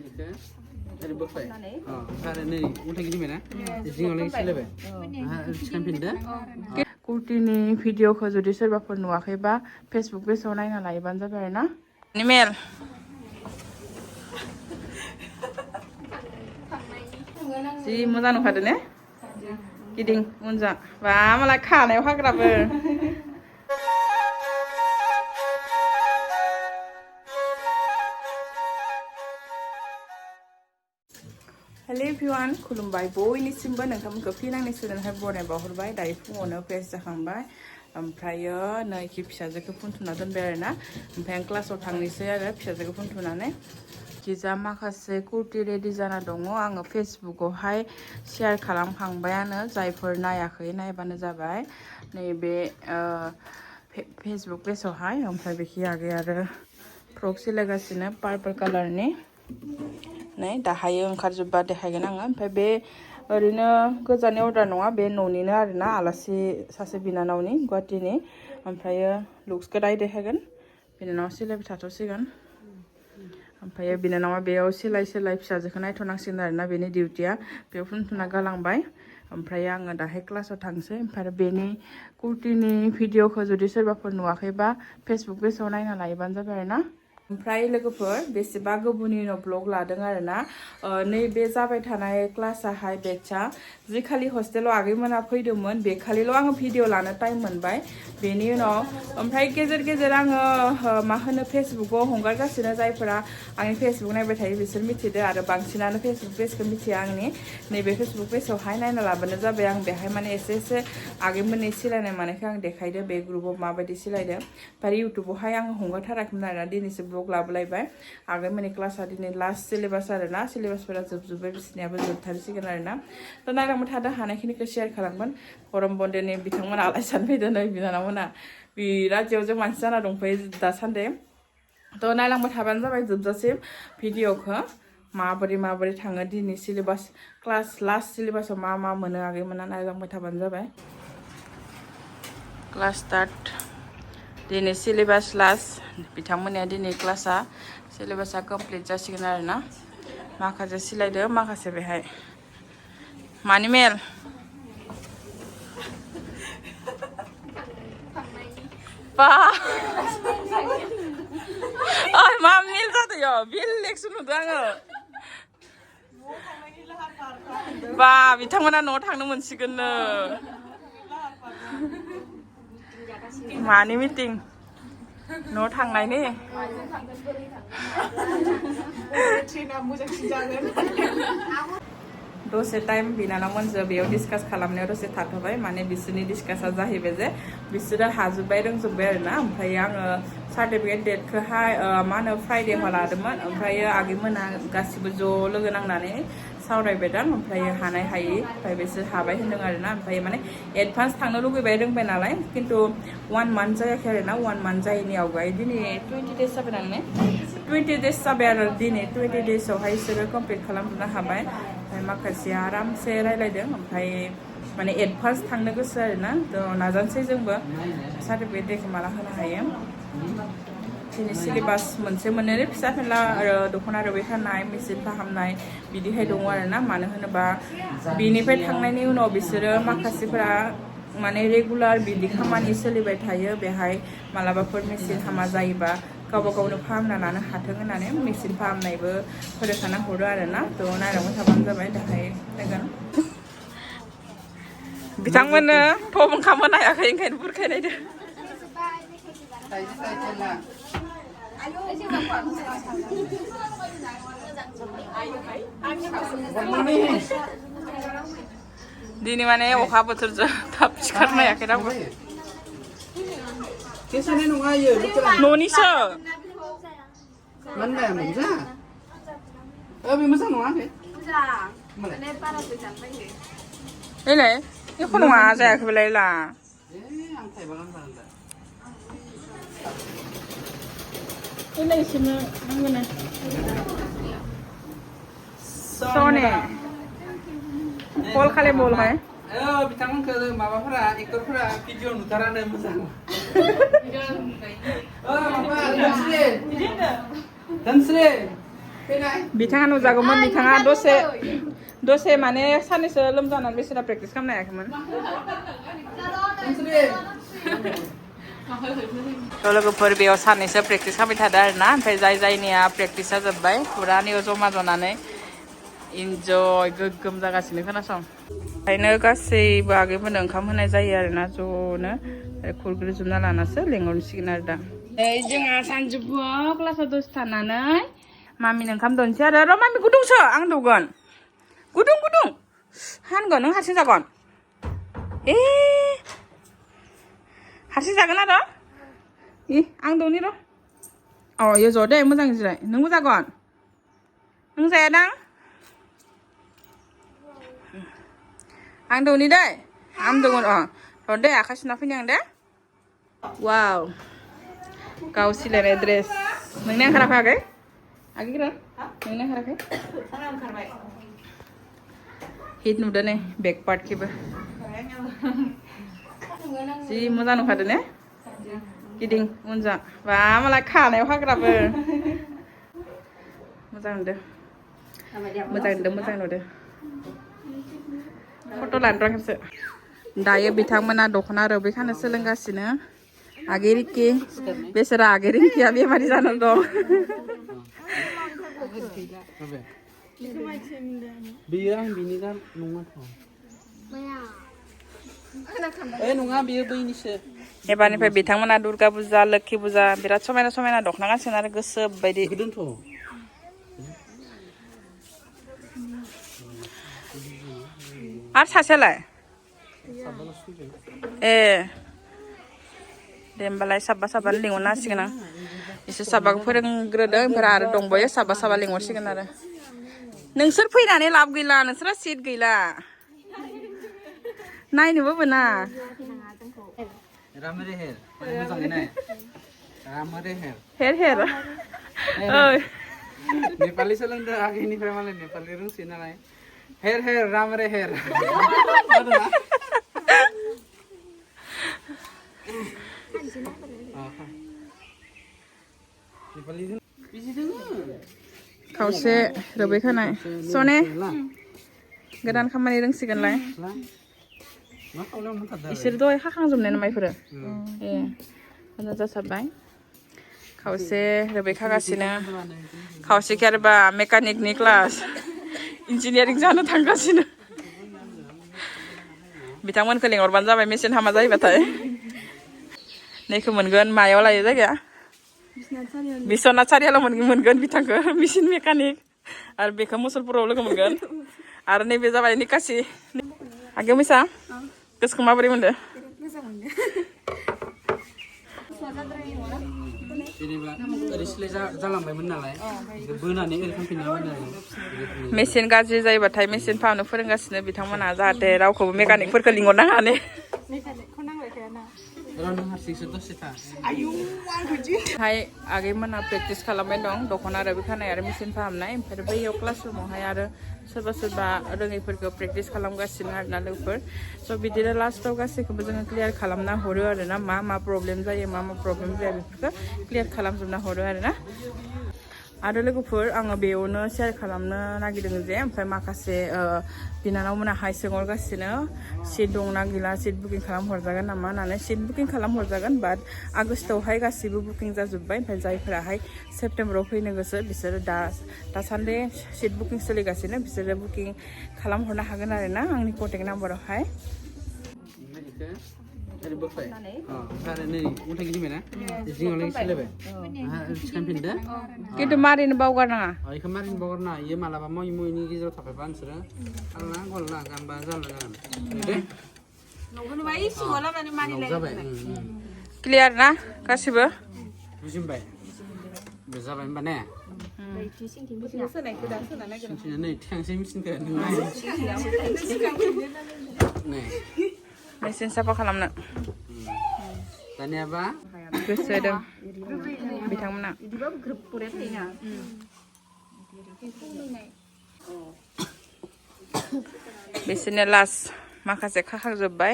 이렇게 labwbai. आरो नै उल्था गिदिंबायना जिङावलाय सोलायबाय स्क्यानफिनदो कुर्टिनि भिडिअखौ जुदि सोरबाफोर नुवाखैबा फेसबुक पेजाव नायना लायोबानो जाबाय आरो ना निमेल जि मोजां नुखादो ने गिदिं उनजा बा मालाय खानायाव हाग्राबो हेलो एभ्रिवान खुलुमबाय बयनिसिमबो नोंथांमोनखौ फिन आंनि चेनेलहाय बरायना बावहरबाय दायो फुङावनो फ्रेस जाखांबाय ओमफ्रायो नै फिसाजोखौ फुनथुना दोनबाय आरो ना ओमफ्राय आं क्लासाव थांनोसै आरो फिसाजोखौ फुनथुनानै गिजा माखासे कुर्ति रेडि जाना दङ आङो फेसबुकआवहाय शेयार खालामखांबायानो जायफोर नायाखै नायबानो जाबाय नैबे फेसबुक पेजावहाय ओमफ्राय बेखि आगै आरो फ्रक सिलायगासिनो पार्पल कालारनि नै दाहायो ओंखारजोबबा देखायगोन आङो ओमफ्राय बे ओरैनो गोजाननि अर्डार नङा बे न'निनो आरोना आलासि सासे बिनानावनि गुवाहाटीनि ओमफ्रायो लुक्सखौ दायो देखायगोन बिनानावा सिलायबाय थाथ'सिगोन ओमफ्रायो बिनानावा बेयाव सिलाय फिसाजोखौ नायथ'नांसिगोन आरोना बेनि डिउटिया बेयाव फुनथुना गालांबाय ओमफ्राय आङो दाहाय क्लासाव थांसै ओमफ्राय बेनि कुर्टिनि भिडिअखौ जुदि सोरबाफोर नुवाखैबा फेसबुक पेजाव नायना लायोबानो जाबाय आरो ना ओमफ्राय लोगोफोर बेसेबा गोबावनि उनाव ब्लग लादों आरोना नैबे जाबाय थानाय क्लासाहाय बेटसा जि खालि हस्टेलाव आगैमोना फैदोंमोन बे खालिल' आङो भिडिअ लानो टाइम मोनबाय बेनि उनाव ओमफ्राय गेजेर गेजेर आङो मा होनो फेसबुकआव हगारगासिनो जायफोरा आंनि फेसबुक नायबाय थायो बिसोर मिथिदो आरो बांसिनानो फेसबुक पेजखौ मिथिया आंनि नैबे फेसबुक पेजावहाय नायना लाबानो जाबाय आं बेहाय माने एसे आगैमोननि सिलायनाय मानायखौ आं देखायदो बे ग्रुपाव माबायदि सिलायदो ओमफ्राय इउटुबावहाय आङो हगारथाराखैमोन आरोना दिनैसो ब्लग लाबोलायबाय आगैमोननि क्लासा दिनै लास्ट सिलेबास आरोना सिलेबासफोरा जोबजोब्बाय बिसोरनियाबो जोबथारसिगोन आरोना थ' नायलांबाय थादो हानायखिनिखौ शेयार खालामगोन गरम बन्दनि बिथांमोना आलासि जानो फैदो नै बिनानावमोना बिराद जेव मानसि जाना दंफैयो दासान्दि थ' नायलांबाय थाबानो जाबाय जोबजासिम भिडिअखौ माबोरै थाङो दिनै सिलेबास क्लास लास्ट सिलेबासाव मा मोनो आगैमोना नायलांबाय थाबानो जाबाय क्लास स्टार्ट दिनै सिलेबास लास्ट बिथांमोननिया दिनै क्लासा सिलेबासा कमप्लिट जासिगोन आरोना माखासे सिलायदो माखासे बेहाय मानि मेल बा ओइ मा मेल जादों बेलेगसो नुदों आङो बा बिथांमोना न'आव थांनो मोनसिगोननो मानि मिटिं न'आव थांनायनि दसे टाइम बिनानावमोनजों बेयाव डिसकास खालामनायाव दसे थाथ'बाय माने बिसोरनि डिसकासा जाहैबाय जे बिसोरो हाजोब्बाय रोंजोब्बाय आरोना ओमफ्राय आङो सार्टिफिकेट डेटखौहाय मा होनो फ्राइडेआव लादोंमोन ओमफ्रायो आगैमोना गासिबो ज' लोगो नांनानै सावरायबायदां ओमफ्राय हानाय हायि ओमफ्राय बिसोर हाबाय होनदों आरोना ओमफ्राय माने एडभान्स थांनो लुगैबाय रोंबाय नालाय खिन्थु 1 मान्थ जायाखै आरोना 1 मान्थ जायैनि आवगाय दिनै 20 डेज जाबाय नालाय 20 डेज जाबाय आरो दिनै 20 डेजआवहाय बिसोरो कमप्लिट खालामजोबनो हाबाय ओमफ्राय माखासेया आरामसे रायलायदों ओमफ्राय माने एडभान्स थांनो गोसो आरोना थ' नाजानोसै जोंबो सार्टिफिकेट डेखौ माला होनो हायो दिनै सिलेबास मोनसे मोननै फिसा फेनला दख'ना रोबै खानाय मेचिन फाहामनाय बिदिहाय दङ आरोना मानो होनोबा बिनिफ्राय थांनायनि उनाव बिसोरो माखासेफोरा माने रेगुलार बिदि खामानि सोलिबाय थायो बेहाय मालाबाफोर मेचिन हामा जायोबा गावबा गावनो फाहामना लानो हाथों होननानै मेचिन फाहामनायबो फोरोंखाना हरो आरोना थ' नायलांबाय थाबानो जाबाय दाहाय फैगोन बिथांमोननो फब ओंखाम होनायाखै ओंखायनो बुरखायनायदो दिनै माने अखा बोथोरजों थाब सिखारनो हायाखै रावबो न'निसो एलाय एख' नङा जायाखैबालाय ला एलाय इसोरनो नांगोन सने कल खालामबावलाय बिथांमोनखौ माबाफोरा एक्टरफोरा भिडिअ नुथारानो मोजां धनस्रि बिथाङा नुजागौमोन बिथाङा दसे माने साननैसो लोमजानानै बिसोरा प्रेक्टिस खालामनो हायाखैमोन लोगोफोर बेयाव साननैसो प्रेक्टिस खालामबाय थादों आरोना ओमफ्राय जायनिया प्रेक्टिसा जोब्बाय फुरा नियाव जमा जनानै इन्जय गोग्गोम जागासिनो खोनासं ओंखायनो गासैबो आगैमोननो ओंखाम होनाय जायो आरोना ज'नो खुरग्रोजोबना लानासो लेंहरसिगोन आरो दा जोंहा सानजौफुआव क्लासाव दसे थानानै मामिनो ओंखाम दौनोसै आरो र' मामि गुदुंसो आं दौगोन गुदुं हानगोन नों हारसिं जागोन हारसिं जागोन आरो आं दौनि र' इयो ज' दे मोजां जिराय नोंबो जागोन नों जायादां आं दौनि दे आं दौगोन र' दे आखाइ सुना फैनि आं दे वाव गाव सिलायनाय ड्रेस नोंनि ओंखाराखै आगै आगैग्रा नोंनि ओंखाराखै हिट नुदों नै बेक पार्टखिबो जि मोजां नुखादों ने गिदिं उनजा बा मालाय खानायाव हाग्राबो मोजां नुदों फट' लानो र' खेबसे दायो बिथांमोना दख'ना रोबै खानो सोलोंगासिनो आगै रिकि बेसोरा आगै रिंकिया बेमारि जानानै दं बियो आं बिनि दा नङा बियो बैनिसो एबारनिफ्राय बिथांमोना दुर्गा फुजा लोक्षि फुजा बिराद समायना दख'ना गानसिगोन आरो गोसो बायदि आरो सासेलाय दे होमबालाय साबा लिंहरनो हासिगोन आं इसोर साबाखौ फोरोंग्रोदों ओमफ्राय आरो दंबायो साबा लिंहरसिगोन आरो नोंसोर फैनानै लाब गैला नोंसोरा सिट गैला नायनोबो मोना हेर नेपालि सोलोंदों आगैनिफ्राय मालाय नेपालि रोंसै नालाय हेर राम रे हेर खावसे रोबै खानाय सने गोदान खामानि रोंसिगोनलाय इसोर दहाय खाखांजोबनाय नामा इफोरो मोजां जासाबबाय खावसे रोबै खागासिनो खावसेखि आरोबा मेकानिकनि क्लास इन्जिनियारिं जानो थांगासिनो बिथांमोनखौ लिंहरबानो जाबाय मेसिन हामा जायोबाथाय नैखौ मोनगोन मायाव लायो जायगाया बिश्वनाथ सारियाला मोनगोन बिथांखौ मेसिन मेकानिक आरो बेखौ मुसलपुराव लोगो मोनगोन आरो नैबे जाबाय निकासि आगै मैसा गोसोखौ माबोरै मोनदों मेसिन गाज्रि जायोबाथाय मेसिन फाहामनो फोरोंगासिनो बिथांमोना जाहाथे रावखौबो मेकानिकफोरखौ लिंहरनो हानो आगैमोना प्रेक्टिस खालामबाय दं दख'ना रोबै खानाय आरो मेसिन फाहामनाय ओमफ्राय बैयाव क्लास रुमावहाय आरो सोरबा रोङैफोरखौ प्रेक्टिस खालामगासिनो आरोना लोगोफोर स' बिदिनो लास्टाव गासैखौबो जोङो क्लियार खालामना हरो आरोना मा प्रब्लेम जायो मा प्रब्लेम जाया बेफोरखौ क्लियार खालामजोबना हरो आरोना आरो लोगोफोर आङो बेयावनो शेयार खालामनो नागिरदों जे ओमफ्राय माखासे बिनानावमोनाहाय सोंहरगासिनो सिट दंना गैला सिट बुकिं खालामहरजागोन नामा होननानै सिट बुकिं खालामहरजागोन बाट आगस्टआवहाय गासिबो बुकिं जाजोब्बाय ओमफ्राय जायफोराहाय सेप्टेम्बराव फैनो गोसो बिसोरो दासान्दि सिट बुकिं सोलिगासिनो बिसोरो बुकिं खालामहरनो हागोन आरोना आंनि कन्टेक्ट नाम्बारावहाय खिन्थु मारिनो बावगारनाङा बेखौ मारिनो बावगारनाङा इयो मालाबा मयनि गेजेराव थाफायबा नोंसोरो आंना गला गानबा जागोन क्लियार ना गासिबो बुजिबाय बे जाबाय होनबा ने मेसिन साफा खालामनो दानियाबा गोसो होदों बिथांमोना बिसोरनो लास्ट माखासे खाखांजोब्बाय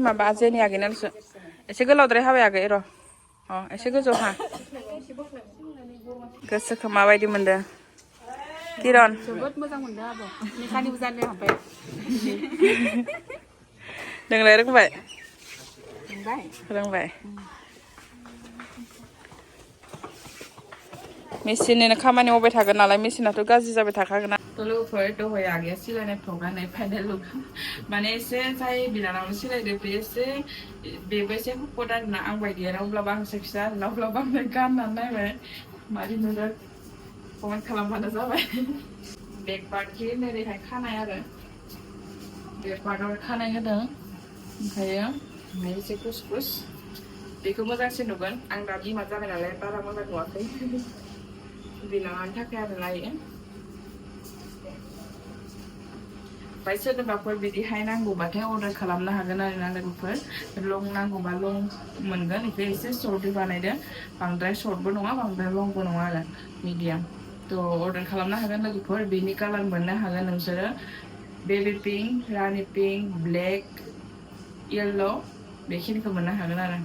माबा जेनि आगैनाल'सो एसे गोलावद्राय हाबाय आगै र' एसे गोजौ हा गोसोखौ माबायदि मोनदों किरन जोबोद मोजां मोनदों आब' मेकानिकबो जानो हाबाय नोंलाय रोंबाय रोंबाय मेचिननिनो खामानि मावबाय थागोन नालाय मेचिनाथ' गाज्रि जाबाय थाखागोन ना लोगोफोर दहाय आगैया सिलायनाय फ्रकआनो फाइनेल लुक माने एसे जाय बिनानावनो सिलायदो बे एसे बेबो एसे हुखद आरोना आं बायदि आरो अब्लाबो आं एसे फिसा आरोना अब्लाबो आंनो गाननानै नायबाय मादि नुदों कमेन्ट खालामबानो जाबाय बेक पार्टखि ओरैहाय खानाय आरो बेक पार्टआव खानाय होदों ओमफ्रायो ओमफ्राय एसे कुस बेखौ मोजांसिन नुगोन आं दा बिमा जाबाय नालाय बारा मोजां नुवाखै बिनानावनि थाखाय आरो लायो ओमफ्राय सोरनोबाफोर बिदिहाय नांगौबाथाय अर्डार खालामनो हागोन आरोना लोगोफोर लं नांगौबा लं मोनगोन बेखौ एसे सर्टै बानायदो बांद्राय सर्टबो नङा बांद्राय लंबो नङा आरो मिडियाम थ' अर्डार खालामनो हागोन लोगोफोर बेनि कालार मोननो हागोन नोंसोरो बेबी पिंक रानि पिंक ब्लेक येल्ल' बेखिनिखौ मोननो हागोन आरो